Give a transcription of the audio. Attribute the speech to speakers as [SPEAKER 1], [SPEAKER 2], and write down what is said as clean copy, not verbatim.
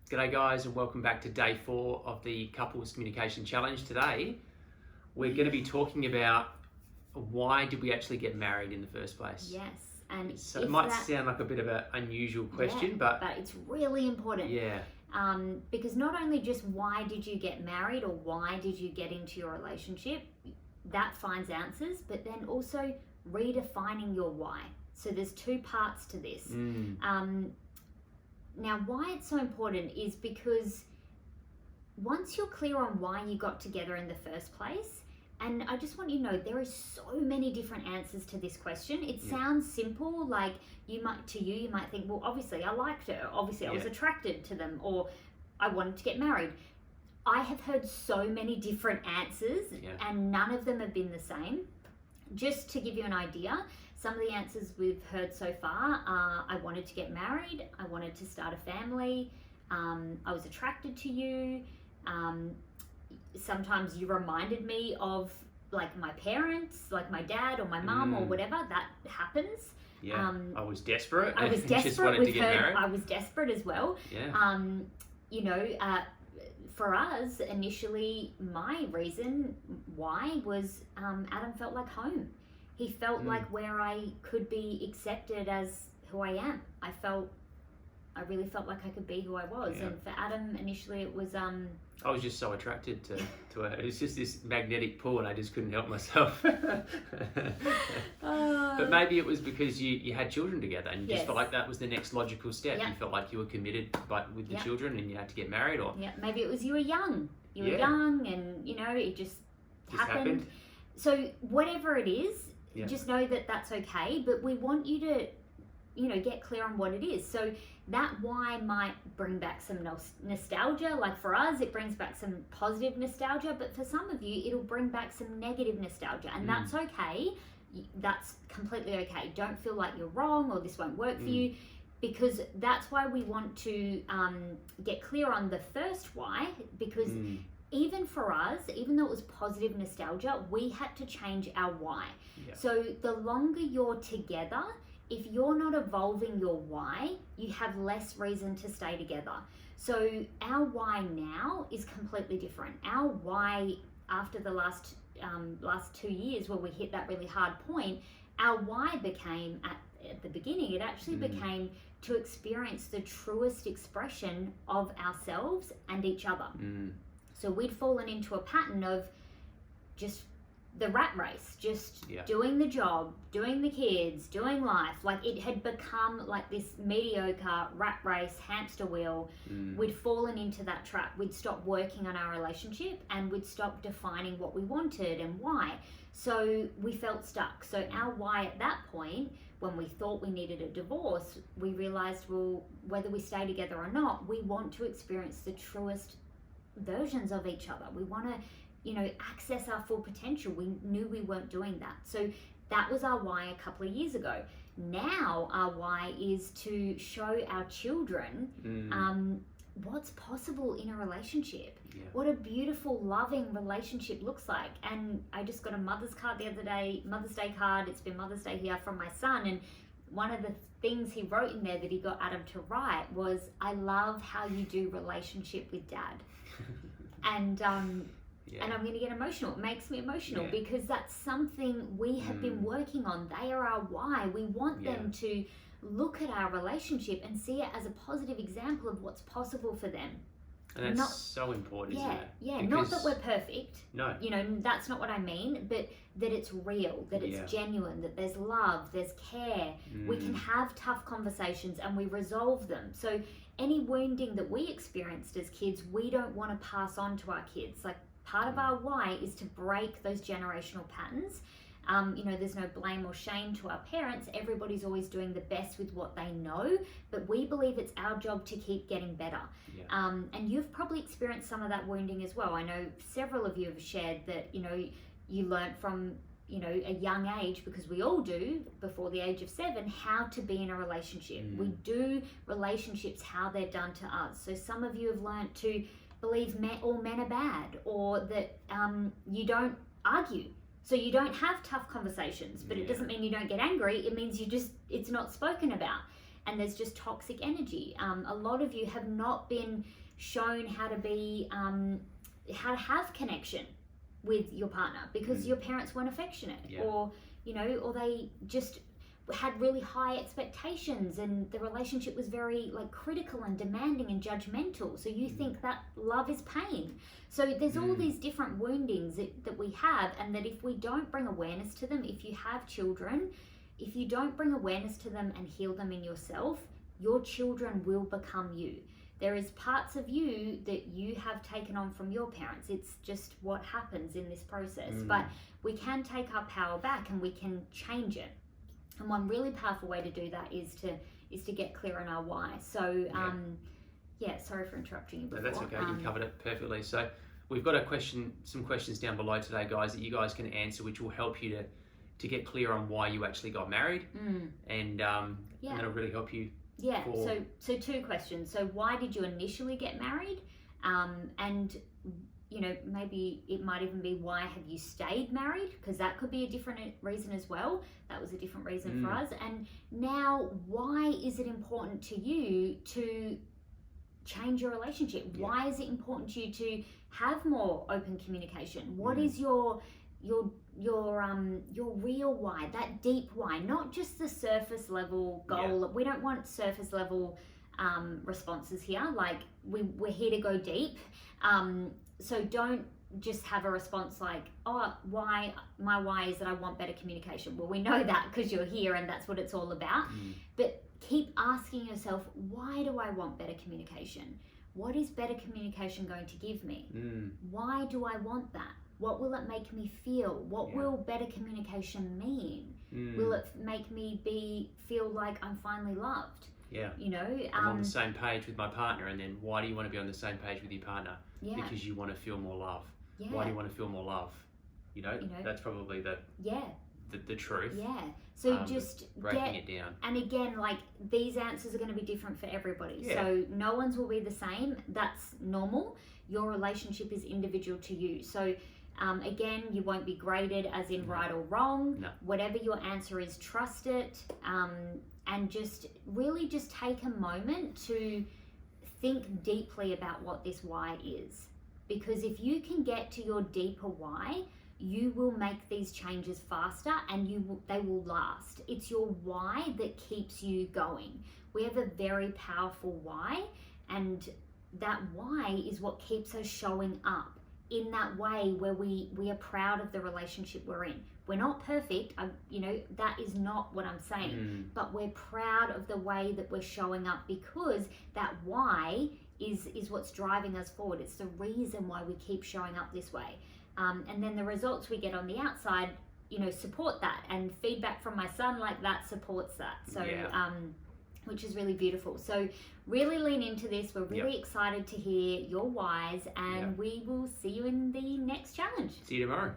[SPEAKER 1] G'day guys, and welcome back to day 4 of the Couples Communication Challenge. Today we're going to be talking about why did we actually get married in the first place.
[SPEAKER 2] Yes, and
[SPEAKER 1] so it might sound like a bit of an unusual question, but
[SPEAKER 2] it's really important.
[SPEAKER 1] Yeah.
[SPEAKER 2] Because not only just why did you get married or why did you get into your relationship, that finds answers, but then also redefining your why. So there's 2 parts to this. Now, why it's so important is because once you're clear on why you got together in the first place, and I just want you to know there are so many different answers to this question. It sounds simple, like you might think, well, obviously I liked her, obviously I was attracted to them, or I wanted to get married. I have heard so many different answers and none of them have been the same. Just to give you an idea, some of the answers we've heard so far are I wanted to get married, I wanted to start a family, I was attracted to you, sometimes you reminded me of like my parents, like my dad or my mum or whatever, that happens.
[SPEAKER 1] I was desperate.
[SPEAKER 2] I was desperate.
[SPEAKER 1] Just wanted to get married.
[SPEAKER 2] I was desperate as well. For us, initially, my reason why was Adam felt like home. He felt like where I could be accepted as who I am. I really felt like I could be who I was. And for Adam, initially, it was...
[SPEAKER 1] I was just so attracted to her. It was just this magnetic pull and I just couldn't help myself. But maybe it was because you had children together and you just felt like that was the next logical step. You felt like you were committed with the children and you had to get married, or... Yeah,
[SPEAKER 2] maybe it was you were young. You were young and, it just happened. So whatever it is, just know that that's okay. But we want you to, get clear on what it is. So that why might bring back some nostalgia. Like for us, it brings back some positive nostalgia, but for some of you, it'll bring back some negative nostalgia, and that's okay. That's completely okay. Don't feel like you're wrong or this won't work for you, because that's why we want to get clear on the first why, because even for us, even though it was positive nostalgia, we had to change our why. So the longer you're together, if you're not evolving your why, you have less reason to stay together. So our why now is completely different. Our why after the last 2 years where we hit that really hard point, our why became at the beginning, it actually became to experience the truest expression of ourselves and each other. So we'd fallen into a pattern of just the rat race, just doing the job, doing the kids, doing life. Like it had become like this mediocre rat race hamster wheel. We'd fallen into that trap. We'd stopped working on our relationship and we'd stopped defining what we wanted and why. So we felt stuck. So our why at that point, when we thought we needed a divorce, we realized, well, whether we stay together or not, we want to experience the truest versions of each other. We want to access our full potential. We knew we weren't doing that. So that was our why a couple of years ago. Now our why is to show our children what's possible in a relationship. What a beautiful, loving relationship looks like. And I just got a Mother's card the other day, Mother's Day card. It's been Mother's Day here from my son. And one of the things he wrote in there that he got Adam to write was, I love how you do relationship with Dad. And and I'm going to get emotional. It makes me emotional because that's something we have been working on. They are our why. We want them to look at our relationship and see it as a positive example of what's possible for them.
[SPEAKER 1] And that's so important, isn't it?
[SPEAKER 2] Yeah, not that we're perfect.
[SPEAKER 1] No.
[SPEAKER 2] That's not what I mean, but that it's real, that it's genuine, that there's love, there's care. We can have tough conversations and we resolve them. So any wounding that we experienced as kids, we don't want to pass on to our kids. Like, part of our why is to break those generational patterns. There's no blame or shame to our parents. Everybody's always doing the best with what they know, but we believe it's our job to keep getting better. And you've probably experienced some of that wounding as well. I know several of you have shared that, you learned from, a young age, because we all do before the age of 7, how to be in a relationship. We do relationships how they're done to us. So some of you have learned to believe all men are bad, or that you don't argue. So you don't have tough conversations, but it doesn't mean you don't get angry. It means it's not spoken about. and there's just toxic energy. A lot of you have not been shown how to be, how to have connection with your partner because your parents weren't affectionate, or or they just had really high expectations and the relationship was very like critical and demanding and judgmental, so you think that love is pain. So there's all these different woundings that we have, and that if we don't bring awareness to them, if you have children, if you don't bring awareness to them and heal them in yourself, your children will become you. There is parts of you that you have taken on from your parents. It's just what happens in this process. But we can take our power back and we can change it. And one really powerful way to do that is to get clear on our why. So, sorry for interrupting you before.
[SPEAKER 1] No, that's okay. You covered it perfectly. So we've got some questions down below today, guys, that you guys can answer, which will help you to get clear on why you actually got married, and that'll really help you.
[SPEAKER 2] Yeah. So 2 questions. So why did you initially get married? And maybe it might even be why have you stayed married, because that could be a different reason as well. That was a different reason for us. And now, why is it important to you to change your relationship? Why is it important to you to have more open communication? What is your real why, that deep why, not just the surface level goal. We don't want surface level responses here. Like we're here to go deep. So don't just have a response like, my why is that I want better communication. Well, we know that because you're here and that's what it's all about. But keep asking yourself, why do I want better communication? What is better communication going to give me? Why do I want that? What will it make me feel? What will better communication mean? Will it make me feel like I'm finally loved?
[SPEAKER 1] Yeah. I'm on the same page with my partner, and then why do you want to be on the same page with your partner? Because you want to feel more love. Why do you want to feel more love? That's probably the truth.
[SPEAKER 2] Yeah. So just
[SPEAKER 1] breaking it down.
[SPEAKER 2] And again, like these answers are going to be different for everybody. So no one's will be the same. That's normal. Your relationship is individual to you. So again, you won't be graded as in right or wrong.
[SPEAKER 1] No.
[SPEAKER 2] Whatever your answer is, trust it, and just really just take a moment to think deeply about what this why is. Because if you can get to your deeper why, you will make these changes faster and they will last. It's your why that keeps you going. We have a very powerful why, and that why is what keeps us showing up in that way where we are proud of the relationship we're in. We're not perfect, that is not what I'm saying, but we're proud of the way that we're showing up, because that why is what's driving us forward. It's the reason why we keep showing up this way. And then the results we get on the outside, support that, and feedback from my son like that supports that. So, which is really beautiful. So really lean into this. We're really excited to hear your whys, and we will see you in the next challenge.
[SPEAKER 1] See you tomorrow.